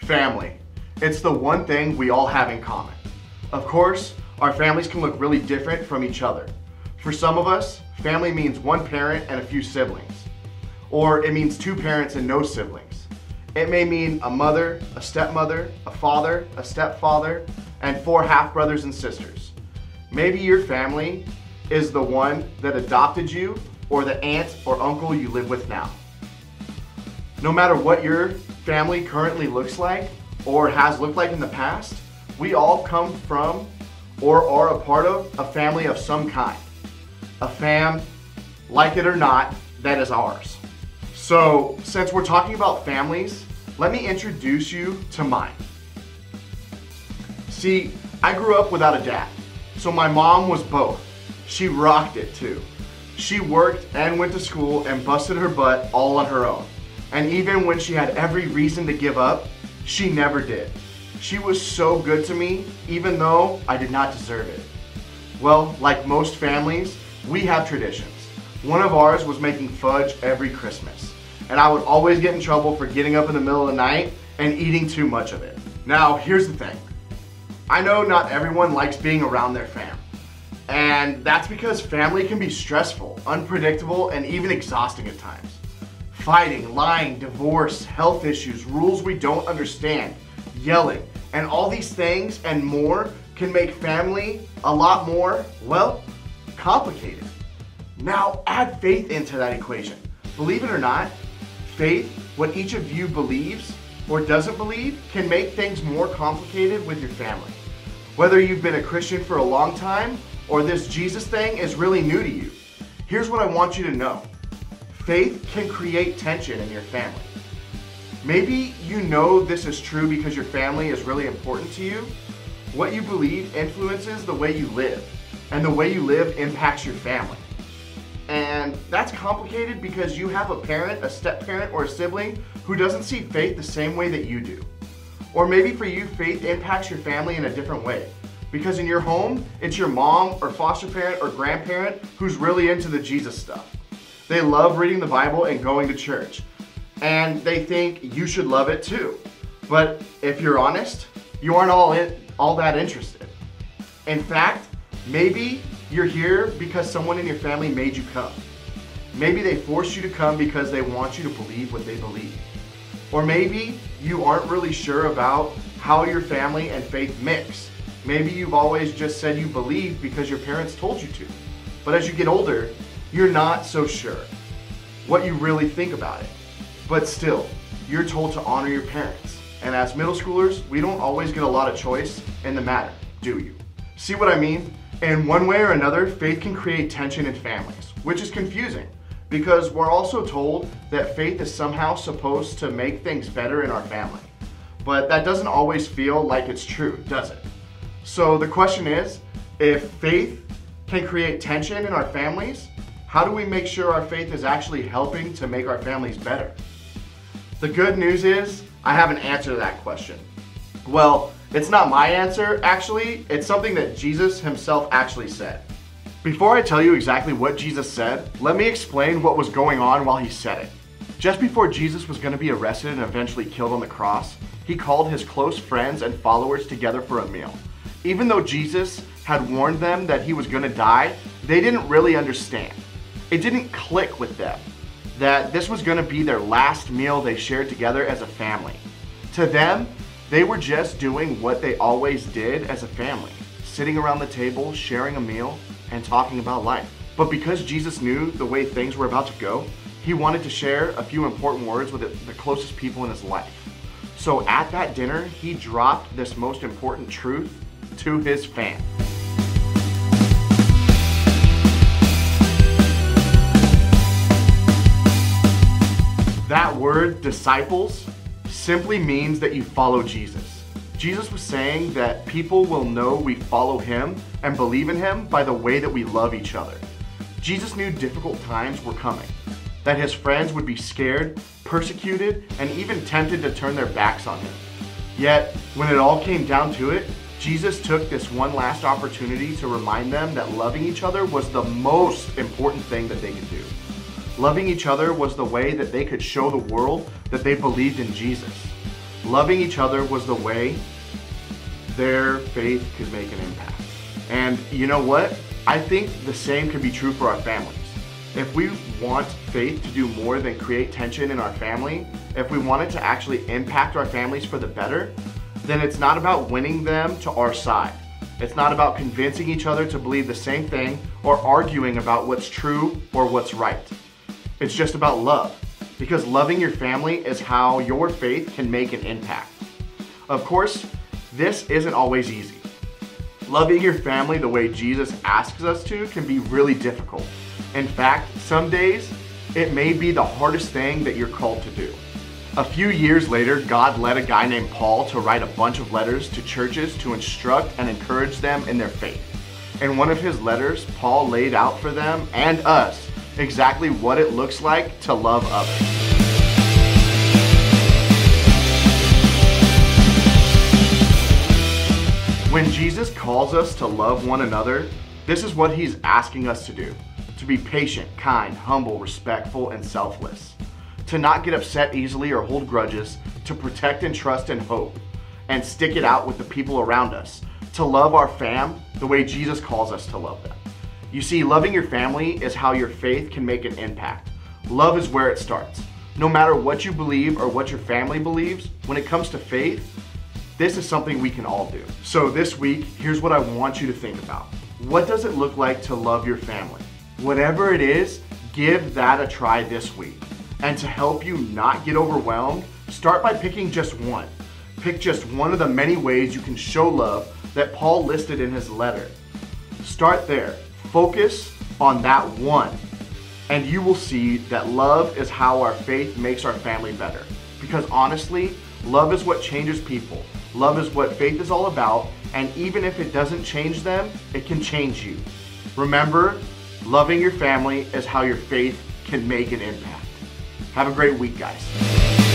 Family. It's the one thing we all have in common. Of course, our families can look really different from each other. For some of us, family means one parent and a few siblings. Or it means two parents and no siblings. It may mean a mother, a stepmother, a father, a stepfather, and 4 half-brothers and sisters. Maybe your family is the one that adopted you or the aunt or uncle you live with now. No matter what your family currently looks like or has looked like in the past, we all come from or are a part of a family of some kind. A fam, like it or not, that is ours. So, since we're talking about families, let me introduce you to mine. See, I grew up without a dad, so my mom was both. She rocked it too. She worked and went to school and busted her butt all on her own. And even when she had every reason to give up, she never did. She was so good to me, even though I did not deserve it. Well, like most families, we have traditions. One of ours was making fudge every Christmas. And I would always get in trouble for getting up in the middle of the night and eating too much of it. Now, here's the thing. I know not everyone likes being around their fam. And that's because family can be stressful, unpredictable, and even exhausting at times. Fighting, lying, divorce, health issues, rules we don't understand, yelling, and all these things and more can make family a lot more, well, complicated. Now add faith into that equation. Believe it or not, faith, what each of you believes or doesn't believe, can make things more complicated with your family. Whether you've been a Christian for a long time or this Jesus thing is really new to you, here's what I want you to know. Faith can create tension in your family. Maybe you know this is true because your family is really important to you. What you believe influences the way you live, and the way you live impacts your family. And that's complicated because you have a parent, a step-parent, or a sibling who doesn't see faith the same way that you do. Or maybe for you, faith impacts your family in a different way. Because in your home, it's your mom or foster parent or grandparent who's really into the Jesus stuff. They love reading the Bible and going to church. And they think you should love it too. But if you're honest, you aren't all that interested. In fact, maybe you're here because someone in your family made you come. Maybe they forced you to come because they want you to believe what they believe. Or maybe you aren't really sure about how your family and faith mix. Maybe you've always just said you believe because your parents told you to. But as you get older, you're not so sure what you really think about it. But still, you're told to honor your parents. And as middle schoolers, we don't always get a lot of choice in the matter, do you? See what I mean? In one way or another, faith can create tension in families, which is confusing because we're also told that faith is somehow supposed to make things better in our family. But that doesn't always feel like it's true, does it? So the question is, if faith can create tension in our families, how do we make sure our faith is actually helping to make our families better? The good news is, I have an answer to that question. Well, it's not my answer, actually. It's something that Jesus himself actually said. Before I tell you exactly what Jesus said, let me explain what was going on while he said it. Just before Jesus was going to be arrested and eventually killed on the cross, he called his close friends and followers together for a meal. Even though Jesus had warned them that he was going to die, they didn't really understand. It didn't click with them that this was going to be their last meal they shared together as a family. To them, they were just doing what they always did as a family, sitting around the table, sharing a meal, and talking about life. But because Jesus knew the way things were about to go, he wanted to share a few important words with the closest people in his life. So at that dinner, he dropped this most important truth to his fam. That word, disciples, simply means that you follow Jesus. Jesus was saying that people will know we follow him and believe in him by the way that we love each other. Jesus knew difficult times were coming, that his friends would be scared, persecuted, and even tempted to turn their backs on him. Yet, when it all came down to it, Jesus took this one last opportunity to remind them that loving each other was the most important thing that they could do. Loving each other was the way that they could show the world that they believed in Jesus. Loving each other was the way their faith could make an impact. And you know what? I think the same could be true for our families. If we want faith to do more than create tension in our family, if we want it to actually impact our families for the better, then it's not about winning them to our side. It's not about convincing each other to believe the same thing or arguing about what's true or what's right. It's just about love, because loving your family is how your faith can make an impact. Of course, this isn't always easy. Loving your family the way Jesus asks us to can be really difficult. In fact, some days, it may be the hardest thing that you're called to do. A few years later, God led a guy named Paul to write a bunch of letters to churches to instruct and encourage them in their faith. In one of his letters, Paul laid out for them and us exactly what it looks like to love others. When Jesus calls us to love one another, this is what he's asking us to do. To be patient, kind, humble, respectful, and selfless. To not get upset easily or hold grudges. To protect and trust and hope. And stick it out with the people around us. To love our fam the way Jesus calls us to love them. You see, loving your family is how your faith can make an impact. Love is where it starts. No matter what you believe or what your family believes, when it comes to faith, this is something we can all do. So this week, here's what I want you to think about. What does it look like to love your family? Whatever it is, give that a try this week. And to help you not get overwhelmed, start by picking just one. Pick just one of the many ways you can show love that Paul listed in his letter. Start there. Focus on that one. And you will see that love is how our faith makes our family better. Because honestly, love is what changes people. Love is what faith is all about. And even if it doesn't change them, it can change you. Remember, loving your family is how your faith can make an impact. Have a great week, guys.